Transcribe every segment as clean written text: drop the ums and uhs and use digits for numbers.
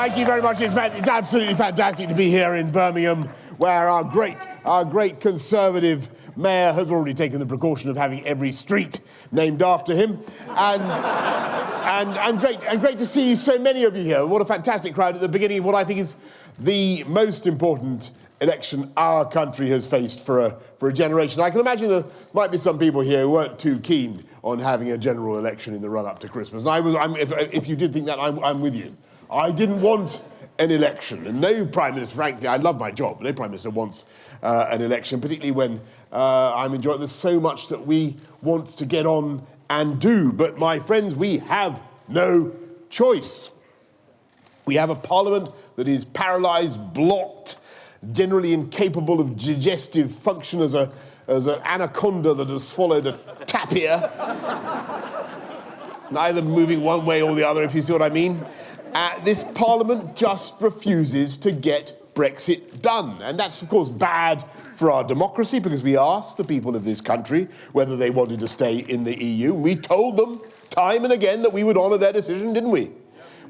Thank you very much. It's absolutely fantastic to be here in Birmingham, where our great Conservative mayor has already taken the precaution of having every street named after him, and great to see so many of you here. What a fantastic crowd at the beginning of what I think is the most important election our country has faced for a generation. I can imagine there might be some people here who weren't too keen on having a general election in the run-up to Christmas. And if you did think that, I'm with you. I didn't want an election, and no Prime Minister, frankly, I love my job, no Prime Minister wants an election, particularly when I'm enjoying, there's so much that we want to get on and do. But my friends, we have no choice. We have a parliament that is paralysed, blocked, generally incapable of digestive function as an anaconda that has swallowed a tapir, neither moving one way or the other, if you see what I mean. This parliament just refuses to get Brexit done. And that's, of course, bad for our democracy, because we asked the people of this country whether they wanted to stay in the EU. We told them time and again that we would honour their decision, didn't we?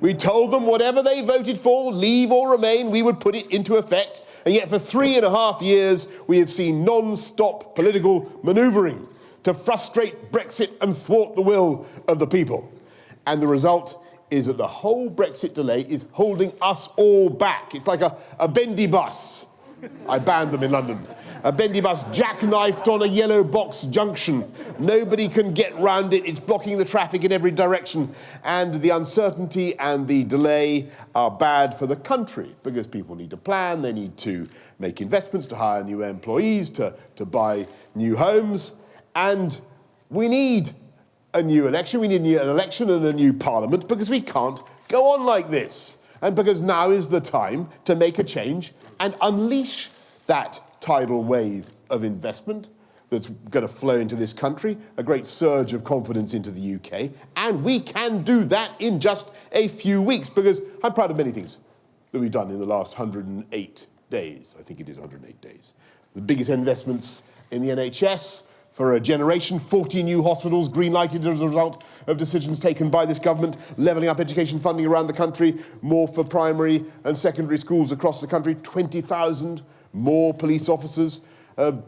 We told them whatever they voted for, leave or remain, we would put it into effect. And yet for 3.5 years, we have seen non-stop political manoeuvring to frustrate Brexit and thwart the will of the people. And the result is that the whole Brexit delay is holding us all back. It's like a bendy bus. I banned them in London. A bendy bus jackknifed on a yellow box junction. Nobody can get round it. It's blocking the traffic in every direction. And the uncertainty and the delay are bad for the country, because people need to plan, they need to make investments, to hire new employees, to buy new homes. And we need a new election. We need an election and a new parliament, because we can't go on like this. And because now is the time to make a change and unleash that tidal wave of investment that's going to flow into this country, a great surge of confidence into the UK. And we can do that in just a few weeks, because I'm proud of many things that we've done in the last 108 days. I think it is 108 days. The biggest investments in the NHS for a generation, 40 new hospitals green-lighted as a result of decisions taken by this government, levelling up education funding around the country, more for primary and secondary schools across the country, 20,000 more police officers.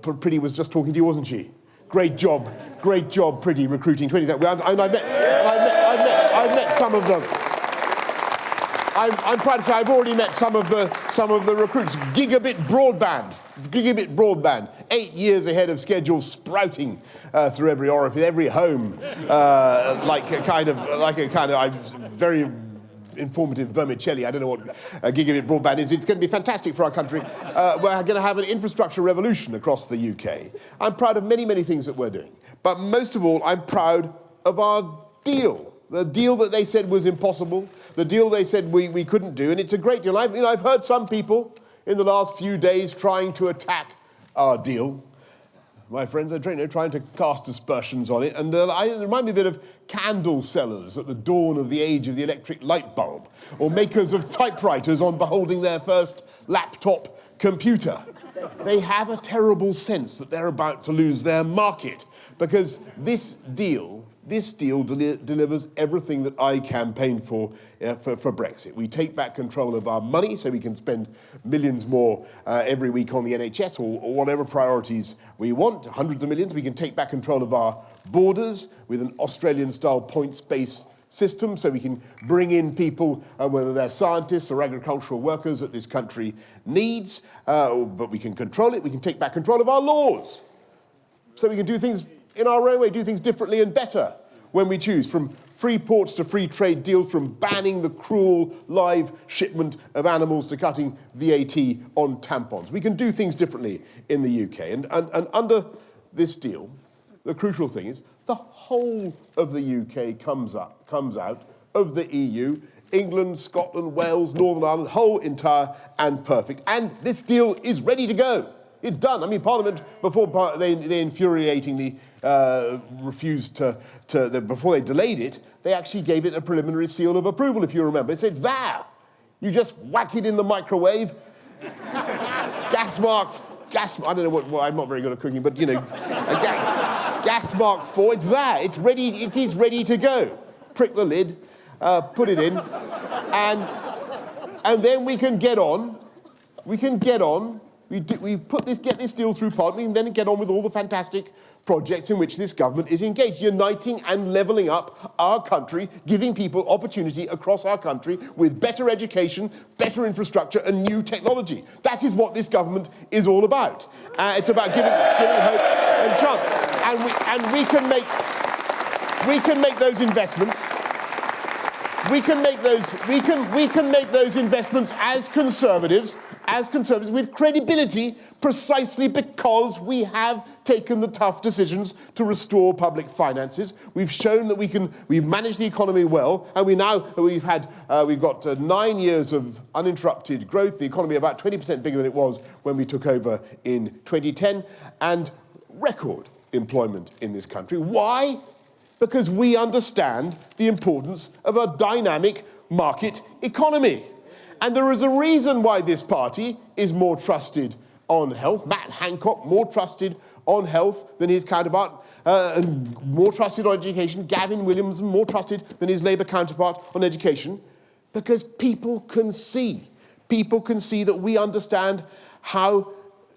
Pretty was just talking to you, wasn't she? Great job, Pretty, recruiting 20,000. I've met some of them. I'm proud to say I've already met some of the recruits. Gigabit broadband, 8 years ahead of schedule, sprouting through every orifice, every home, like a kind of very informative vermicelli. I don't know what gigabit broadband is. It's going to be fantastic for our country. We're going to have an infrastructure revolution across the UK. I'm proud of many, many things that we're doing. But most of all, I'm proud of our deal. The deal that they said was impossible, the deal they said we couldn't do, and it's a great deal. I've heard some people in the last few days trying to attack our deal. My friends are trying to cast aspersions on it, and it reminds me a bit of candle sellers at the dawn of the age of the electric light bulb, or makers of typewriters on beholding their first laptop computer. They have a terrible sense that they're about to lose their market, because this deal delivers everything that I campaigned for Brexit. We take back control of our money so we can spend millions more every week on the NHS or whatever priorities we want, hundreds of millions. We can take back control of our borders with an Australian-style points-based system so we can bring in people, whether they're scientists or agricultural workers that this country needs, but we can control it. We can take back control of our laws so we can do things in our own way, do things differently and better when we choose, from free ports to free trade deals, from banning the cruel live shipment of animals to cutting VAT on tampons. We can do things differently in the UK. And under this deal, the crucial thing is the whole of the UK comes out of the EU, England, Scotland, Wales, Northern Ireland, whole, entire and perfect. And this deal is ready to go. It's done. I mean, Parliament, before they infuriatingly refused before they delayed it, they actually gave it a preliminary seal of approval, if you remember. It said, it's there. You just whack it in the microwave. gas, I don't know what, I'm not very good at cooking, but, gas mark 4, it's there. It's ready, it is ready to go. Prick the lid, put it in, and and then we can get on. We can get on. We get this deal through Parliament, and then get on with all the fantastic projects in which this government is engaged, uniting and levelling up our country, giving people opportunity across our country with better education, better infrastructure, and new technology. That is what this government is all about. It's about giving hope and chance. And we can make those investments. We can make those investments as conservatives with credibility, precisely because we have taken the tough decisions to restore public finances. We've shown that we've managed the economy well, and we've got 9 years of uninterrupted growth. The economy about 20% bigger than it was when we took over in 2010, and record employment in this country. Why? Because we understand the importance of a dynamic market economy. And there is a reason why this party is more trusted on health. Matt Hancock, more trusted on health than his counterpart, and more trusted on education. Gavin Williamson, more trusted than his Labour counterpart on education. Because people can see that we understand how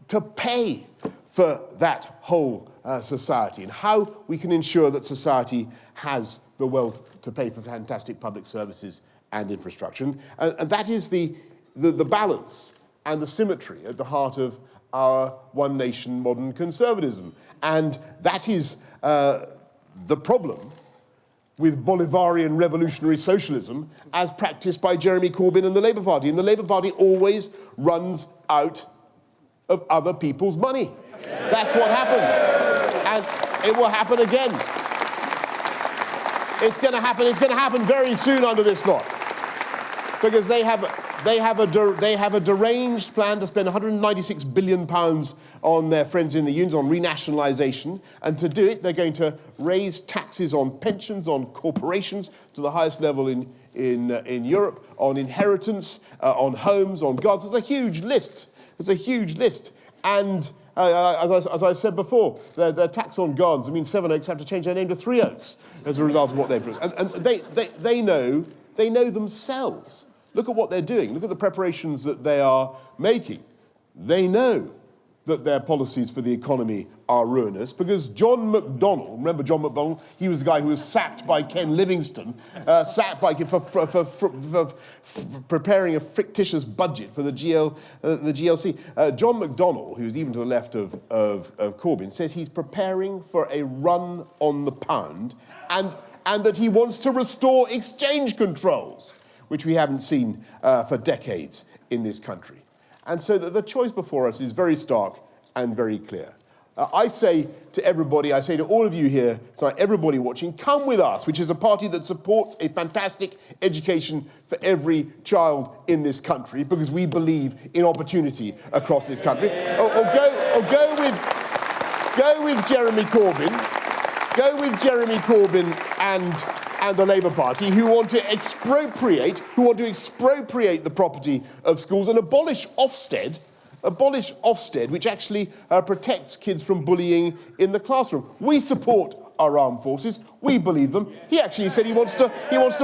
to pay for that whole society, and how we can ensure that society has the wealth to pay for fantastic public services and infrastructure. And that is the balance and the symmetry at the heart of our one nation modern conservatism. And that is the problem with Bolivarian revolutionary socialism as practiced by Jeremy Corbyn and the Labour Party. And the Labour Party always runs out of other people's money. That's what happens. And it will happen again. It's going to happen very soon under this lot. Because they have a deranged plan to spend £196 billion on their friends in the unions, on renationalisation. And to do it, they're going to raise taxes on pensions, on corporations to the highest level in Europe, on inheritance, on homes, on guards. There's a huge list. And as I said before, their tax on guards means Seven Oaks have to change their name to Three Oaks as a result of what they've done. And they know themselves. Look at what they're doing. Look at the preparations that they are making. They know that their policies for the economy are ruinous, because John McDonnell, remember John McDonnell? He was the guy who was sacked by Ken Livingstone, for preparing a fictitious budget for the GLC. John McDonnell, who's even to the left of Corbyn, says he's preparing for a run on the pound, and that he wants to restore exchange controls, which we haven't seen for decades in this country. And so the choice before us is very stark and very clear. I say to everybody, I say to all of you here, tonight, everybody watching, come with us, which is a party that supports a fantastic education for every child in this country, because we believe in opportunity across this country. Or go with Jeremy Corbyn and the Labour Party, who want to expropriate the property of schools and abolish Ofsted, which actually protects kids from bullying in the classroom. We support our armed forces. We believe them. He actually said he wants to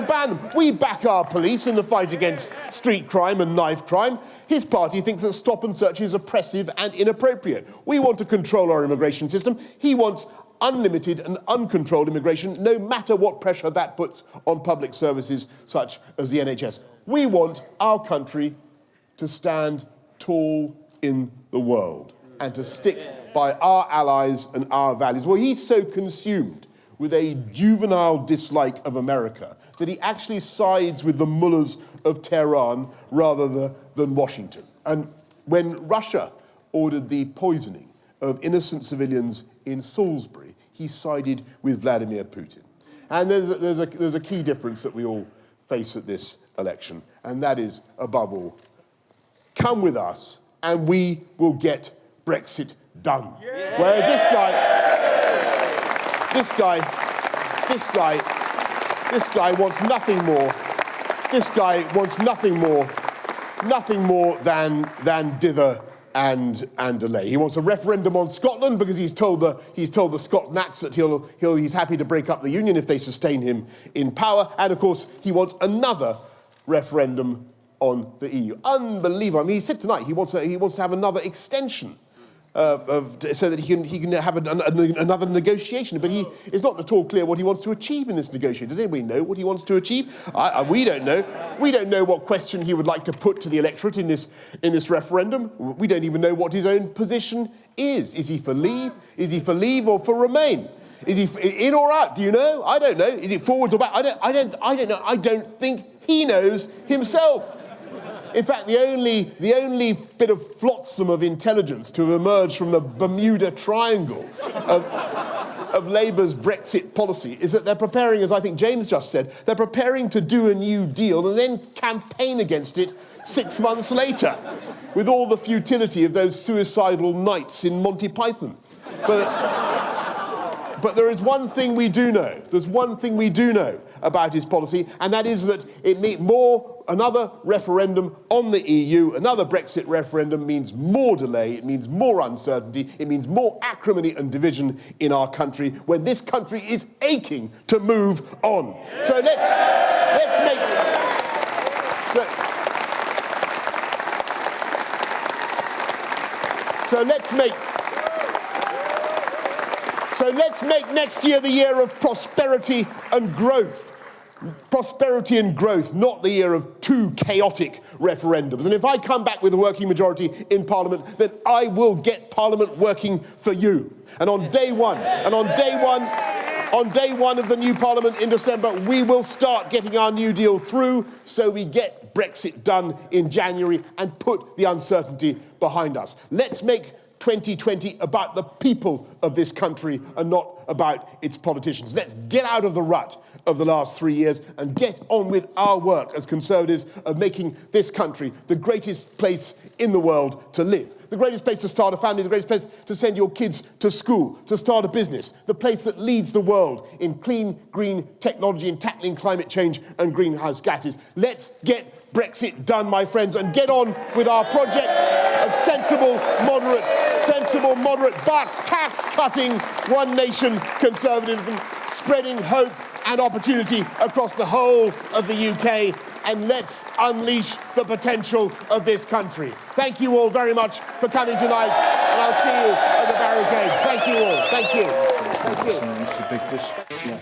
ban them. We back our police in the fight against street crime and knife crime. His party thinks that stop and search is oppressive and inappropriate. We want to control our immigration system. He wants unlimited and uncontrolled immigration, no matter what pressure that puts on public services such as the NHS. We want our country to stand tall in the world and to stick by our allies and our values. Well, he's so consumed with a juvenile dislike of America that he actually sides with the mullahs of Tehran rather than Washington. And when Russia ordered the poisoning of innocent civilians in Salisbury, he sided with Vladimir Putin. And there's a key difference that we all face at this election, and that is, above all, come with us and we will get Brexit done. Yeah. Whereas this guy wants nothing more. This guy wants nothing more than dither and delay. He wants a referendum on Scotland because he's told the Scot Nats that he's happy to break up the union if they sustain him in power. And of course, he wants another referendum on the EU. Unbelievable. I mean, he said tonight he wants to have another extension so that he can have another negotiation. But it's not at all clear what he wants to achieve in this negotiation. Does anybody know what he wants to achieve? We don't know. We don't know what question he would like to put to the electorate in this referendum. We don't even know what his own position is. Is he for leave? Is he for leave or for remain? Is he in or out? Do you know? I don't know. Is it forwards or back? I don't know. I don't think he knows himself. In fact, the only bit of flotsam of intelligence to have emerged from the Bermuda Triangle of Labour's Brexit policy is that they're preparing, as I think James just said, they're preparing to do a new deal and then campaign against it 6 months later, with all the futility of those suicidal nights in Monty Python. But there is one thing we do know. There's one thing we do know about his policy, and that is that another referendum on the EU, another Brexit referendum means more delay, it means more uncertainty, it means more acrimony and division in our country when this country is aching to move on. So let's make next year the year of prosperity and growth. Prosperity and growth, not the year of two chaotic referendums. And if I come back with a working majority in Parliament, then I will get Parliament working for you. And on day one of the new Parliament in December, we will start getting our New Deal through so we get Brexit done in January and put the uncertainty behind us. Let's make 2020 about the people of this country and not about its politicians. Let's get out of the rut of the last 3 years and get on with our work as Conservatives of making this country the greatest place in the world to live. The greatest place to start a family, the greatest place to send your kids to school, to start a business, the place that leads the world in clean, green technology and tackling climate change and greenhouse gases. Let's get Brexit done, my friends, and get on with our project of sensible, moderate, but tax-cutting, one nation conservatism, spreading hope and opportunity across the whole of the UK, and let's unleash the potential of this country. Thank you all very much for coming tonight, and I'll see you at the barricades. Thank you all. Thank you. Thank you.